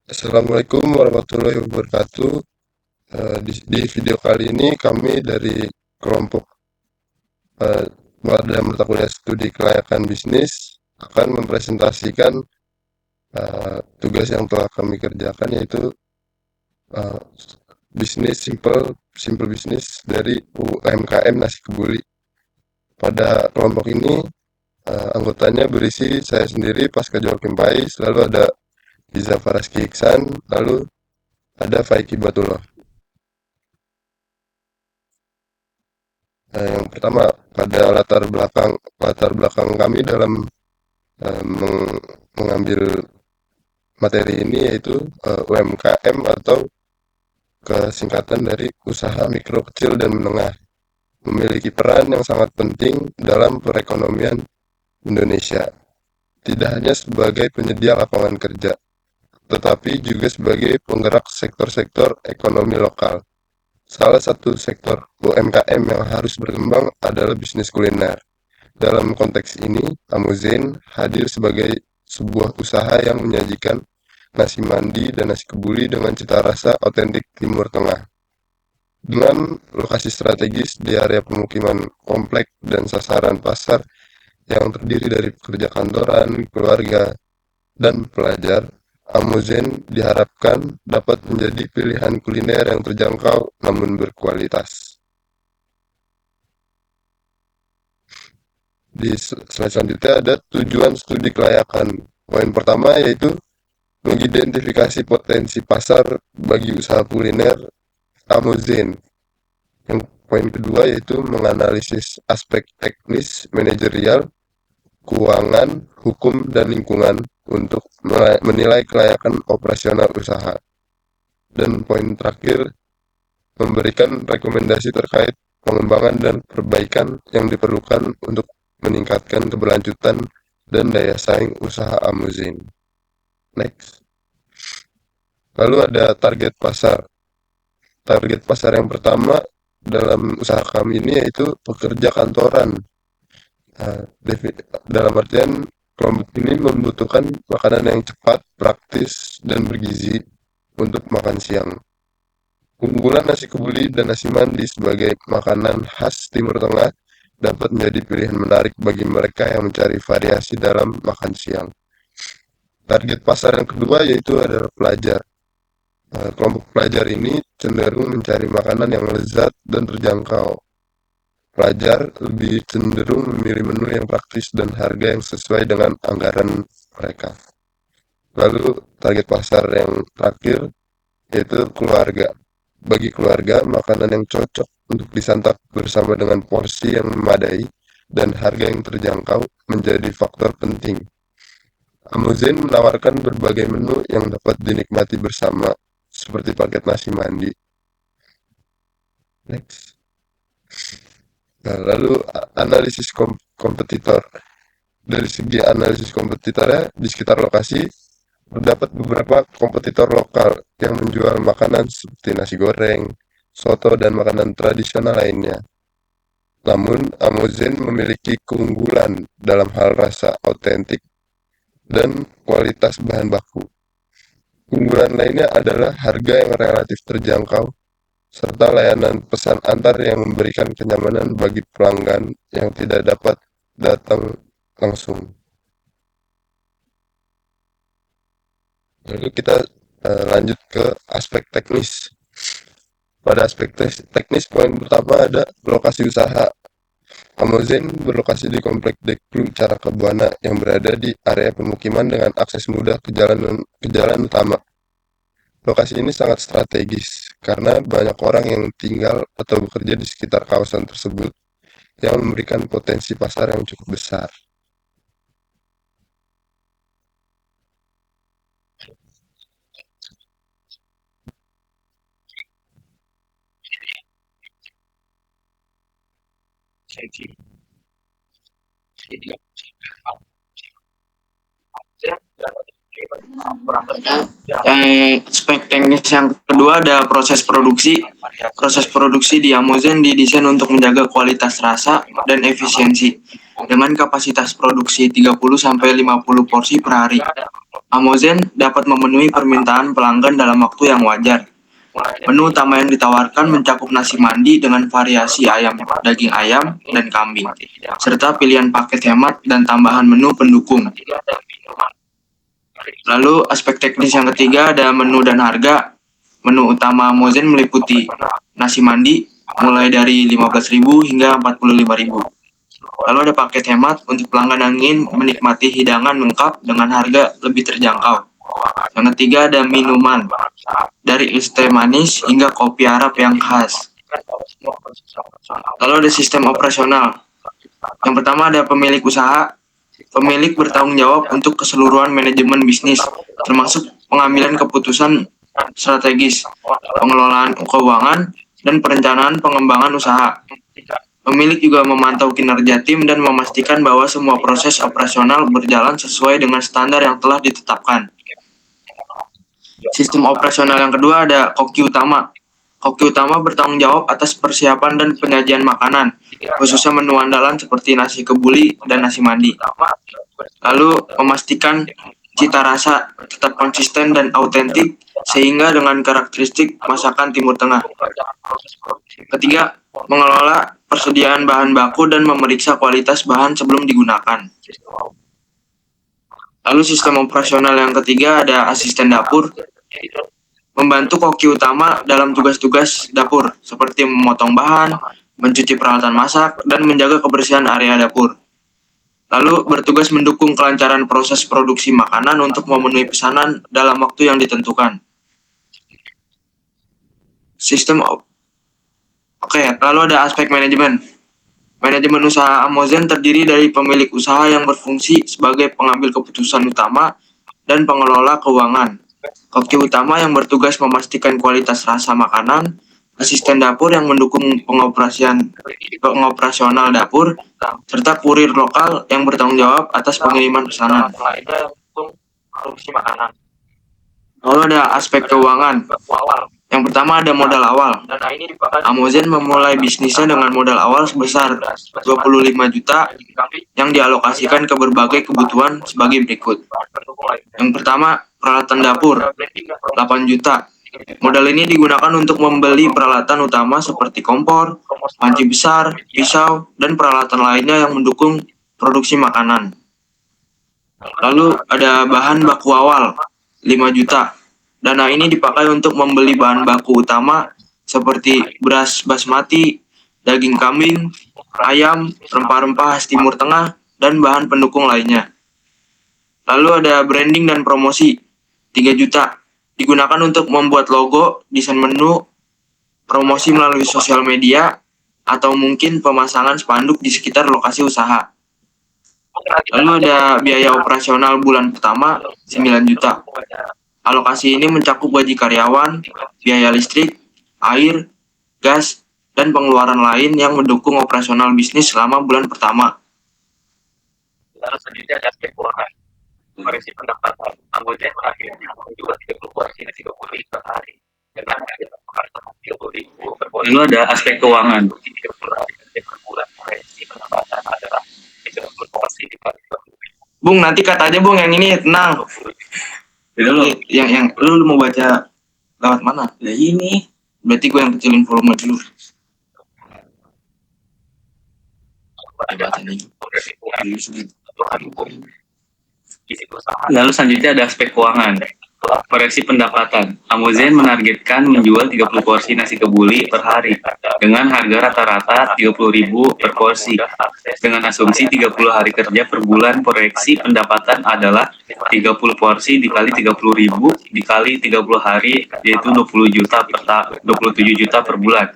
Assalamualaikum warahmatullahi wabarakatuh. Di video kali ini kami dari kelompok eh, Wardah Mata Kuliah Studi Kelayakan Bisnis akan mempresentasikan tugas yang telah kami kerjakan, yaitu eh, bisnis simple bisnis dari UMKM Nasi Kebuli. Pada kelompok ini anggotanya berisi saya sendiri, Pasca Joakim Pais, lalu ada Iza Faraski Iksan, lalu ada Faiki Batullah. Yang pertama, pada latar belakang kami dalam mengambil materi ini, yaitu UMKM atau kesingkatan dari usaha mikro, kecil, dan menengah, memiliki peran yang sangat penting dalam perekonomian Indonesia. Tidak hanya sebagai penyedia lapangan kerja, tetapi juga sebagai penggerak sektor-sektor ekonomi lokal. Salah satu sektor UMKM yang harus berkembang adalah bisnis kuliner. Dalam konteks ini, Amuzen hadir sebagai sebuah usaha yang menyajikan nasi mandi dan nasi kebuli dengan cita rasa otentik Timur Tengah. Dengan lokasi strategis di area pemukiman komplek dan sasaran pasar yang terdiri dari pekerja kantoran, keluarga, dan pelajar, Amuzen diharapkan dapat menjadi pilihan kuliner yang terjangkau namun berkualitas. Di slide selanjutnya ada tujuan studi kelayakan. Poin pertama yaitu mengidentifikasi potensi pasar bagi usaha kuliner Amuzen. Yang poin kedua yaitu menganalisis aspek teknis, manajerial, keuangan, hukum, dan lingkungan untuk menilai kelayakan operasional usaha. Dan poin terakhir, memberikan rekomendasi terkait pengembangan dan perbaikan yang diperlukan untuk meningkatkan keberlanjutan dan daya saing usaha Amuzen. Next. Lalu ada target pasar. Target pasar yang pertama dalam usaha kami ini yaitu pekerja kantoran. Nah, dalam artian kelompok ini membutuhkan makanan yang cepat, praktis, dan bergizi untuk makan siang. Unggulan nasi kebuli dan nasi mandi sebagai makanan khas Timur Tengah dapat menjadi pilihan menarik bagi mereka yang mencari variasi dalam makan siang. Target pasar yang kedua yaitu adalah pelajar. Kelompok pelajar ini cenderung mencari makanan yang lezat dan terjangkau. Pelajar lebih cenderung memilih menu yang praktis dan harga yang sesuai dengan anggaran mereka. Lalu target pasar yang terakhir yaitu keluarga. Bagi keluarga, makanan yang cocok untuk disantap bersama dengan porsi yang memadai dan harga yang terjangkau menjadi faktor penting. Amuzen menawarkan berbagai menu yang dapat dinikmati bersama, seperti paket nasi mandi. Next. Nah, lalu analisis kompetitor. Dari segi analisis kompetitornya, di sekitar lokasi terdapat beberapa kompetitor lokal yang menjual makanan seperti nasi goreng, soto, dan makanan tradisional lainnya. Namun, Amuzen memiliki keunggulan dalam hal rasa otentik dan kualitas bahan baku. Keunggulan lainnya adalah harga yang relatif terjangkau, serta layanan pesan antar yang memberikan kenyamanan bagi pelanggan yang tidak dapat datang langsung. Lalu kita lanjut ke aspek teknis. Pada aspek teknis, poin pertama ada lokasi usaha. Amuzen berlokasi di Komplek Dekru Caraka Buana yang berada di area pemukiman dengan akses mudah ke jalan utama. Lokasi ini sangat strategis karena banyak orang yang tinggal atau bekerja di sekitar kawasan tersebut yang memberikan potensi pasar yang cukup besar. Aspek teknis yang kedua ada proses produksi. Proses produksi di Amuzen didesain untuk menjaga kualitas rasa dan efisiensi. dengan kapasitas produksi 30-50 porsi per hari. Amozen dapat memenuhi permintaan pelanggan dalam waktu yang wajar. Menu utama yang ditawarkan mencakup nasi mandi dengan variasi ayam, daging ayam, dan kambing, serta pilihan paket hemat dan tambahan menu pendukung. Lalu aspek teknis yang ketiga ada menu dan harga. Menu utama Amozen meliputi nasi mandi mulai dari 15.000 hingga 45.000. Lalu ada paket hemat untuk pelanggan yang ingin menikmati hidangan lengkap dengan harga lebih terjangkau. Yang ketiga ada minuman, dari es teh manis hingga kopi Arab yang khas. Lalu ada sistem operasional. Yang pertama ada pemilik usaha. Pemilik bertanggung jawab untuk keseluruhan manajemen bisnis, termasuk pengambilan keputusan strategis, pengelolaan keuangan, dan perencanaan pengembangan usaha. Pemilik juga memantau kinerja tim dan memastikan bahwa semua proses operasional berjalan sesuai dengan standar yang telah ditetapkan. Sistem operasional yang kedua ada koki utama. Koki utama bertanggung jawab atas persiapan dan penyajian makanan, khususnya menu andalan seperti nasi kebuli dan nasi mandi. Lalu memastikan cita rasa tetap konsisten dan autentik sehingga dengan karakteristik masakan Timur Tengah. Ketiga, mengelola persediaan bahan baku dan memeriksa kualitas bahan sebelum digunakan. Lalu sistem operasional yang ketiga ada asisten dapur, membantu koki utama dalam tugas-tugas dapur seperti memotong bahan, mencuci peralatan masak, dan menjaga kebersihan area dapur. Lalu bertugas mendukung kelancaran proses produksi makanan untuk memenuhi pesanan dalam waktu yang ditentukan. Lalu ada aspek manajemen. Manajemen usaha Amozen terdiri dari pemilik usaha yang berfungsi sebagai pengambil keputusan utama dan pengelola keuangan. Koki utama yang bertugas memastikan kualitas rasa makanan, asisten dapur yang mendukung pengoperasional dapur, serta kurir lokal yang bertanggung jawab atas pengiriman pesanan. Lalu ada aspek keuangan. Yang pertama ada modal awal. Amozen memulai bisnisnya dengan modal awal sebesar 25 juta yang dialokasikan ke berbagai kebutuhan sebagai berikut. Yang pertama, peralatan dapur, 8 juta. Modal ini digunakan untuk membeli peralatan utama seperti kompor, panci besar, pisau, dan peralatan lainnya yang mendukung produksi makanan. Lalu ada bahan baku awal, 5 juta. Dana ini dipakai untuk membeli bahan baku utama seperti beras basmati, daging kambing, ayam, rempah-rempah khas Timur Tengah, dan bahan pendukung lainnya. Lalu ada branding dan promosi, 3 juta. Digunakan untuk membuat logo, desain menu, promosi melalui sosial media, atau mungkin pemasangan spanduk di sekitar lokasi usaha. Lalu ada biaya operasional bulan pertama, 9 juta. Alokasi ini mencakup gaji karyawan, biaya listrik, air, gas, dan pengeluaran lain yang mendukung operasional bisnis selama bulan pertama. Lalu selanjutnya ada aspek keuangan. Koreksi pendapatan Amozen akhirnya menjual 30 porsi nasi kebuli per hari dengan harga 30.000 per porsi. Lalu ada aspek keuangan. 30 hari per bulan. Koreksi pendapatan adalah 30 porsi dikali 30.000. Bung, nanti kata aja Bung yang ini, tenang. Yang lu mau baca lewat mana? Ya ini. Berarti gue yang kecilin volume dulu. Lalu selanjutnya ada aspek keuangan. Koreksi pendapatan. Amozen menargetkan menjual 30 porsi nasi kebuli per hari dengan harga rata-rata 30.000 per porsi. Dengan asumsi 30 hari kerja per bulan, proyeksi pendapatan adalah 30 porsi dikali 30.000 dikali 30 hari, yaitu 27 juta per bulan.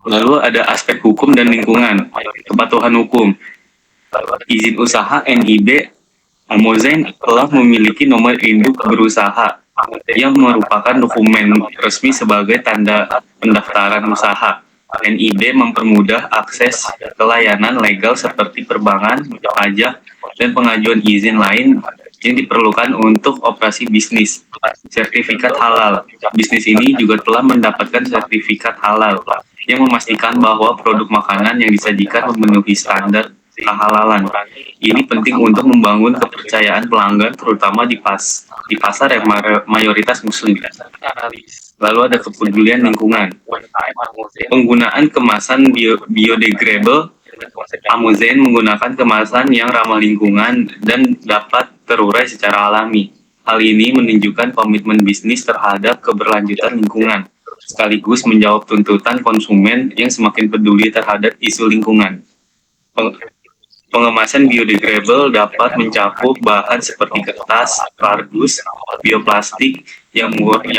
Lalu ada aspek hukum dan lingkungan. Kepatuhan hukum. Izin usaha NIB Amozen telah memiliki nomor induk berusaha yang merupakan dokumen resmi sebagai tanda pendaftaran usaha. NIB mempermudah akses ke layanan legal seperti perbankan, pajak, dan pengajuan izin lain yang diperlukan untuk operasi bisnis. Sertifikat halal. Bisnis ini juga telah mendapatkan sertifikat halal yang memastikan bahwa produk makanan yang disajikan memenuhi standar kehalalan. Ini penting untuk membangun kepercayaan pelanggan, terutama di pasar yang mayoritas muslim. Lalu ada kepedulian lingkungan. Penggunaan kemasan biodegradable. Amozen menggunakan kemasan yang ramah lingkungan dan dapat terurai secara alami. Hal ini menunjukkan komitmen bisnis terhadap keberlanjutan lingkungan, sekaligus menjawab tuntutan konsumen yang semakin peduli terhadap isu lingkungan. Pengemasan biodegradable dapat mencakup bahan seperti kertas, kardus, bioplastik yang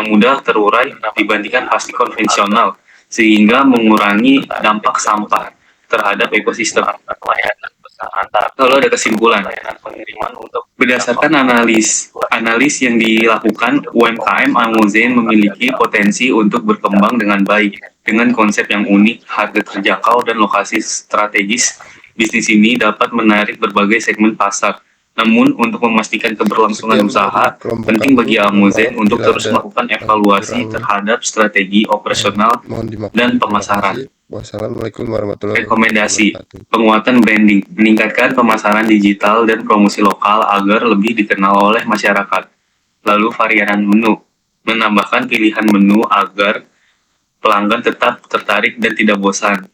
mudah terurai dibandingkan plastik konvensional, sehingga mengurangi dampak sampah terhadap ekosistem. Lalu ada kesimpulan. Berdasarkan analis yang dilakukan, UMKM Amozen memiliki potensi untuk berkembang dengan baik. Dengan konsep yang unik, harga terjangkau, dan lokasi strategis, bisnis ini dapat menarik berbagai segmen pasar. Namun, untuk memastikan keberlangsungan usaha, penting bagi Amozen untuk terus melakukan evaluasi terhadap strategi operasional dan pemasaran. Wassalamualaikum warahmatullahi Rekomendasi: wabarakatuh. penguatan branding, meningkatkan pemasaran digital dan promosi lokal agar lebih dikenal oleh masyarakat. Lalu varian menu, menambahkan pilihan menu agar pelanggan tetap tertarik dan tidak bosan.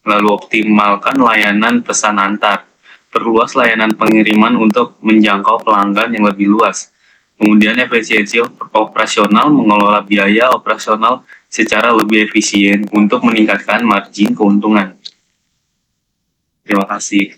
Lalu optimalkan layanan pesan antar, perluas layanan pengiriman untuk menjangkau pelanggan yang lebih luas. Kemudian efisiensi operasional, mengelola biaya operasional secara lebih efisien untuk meningkatkan margin keuntungan. Terima kasih.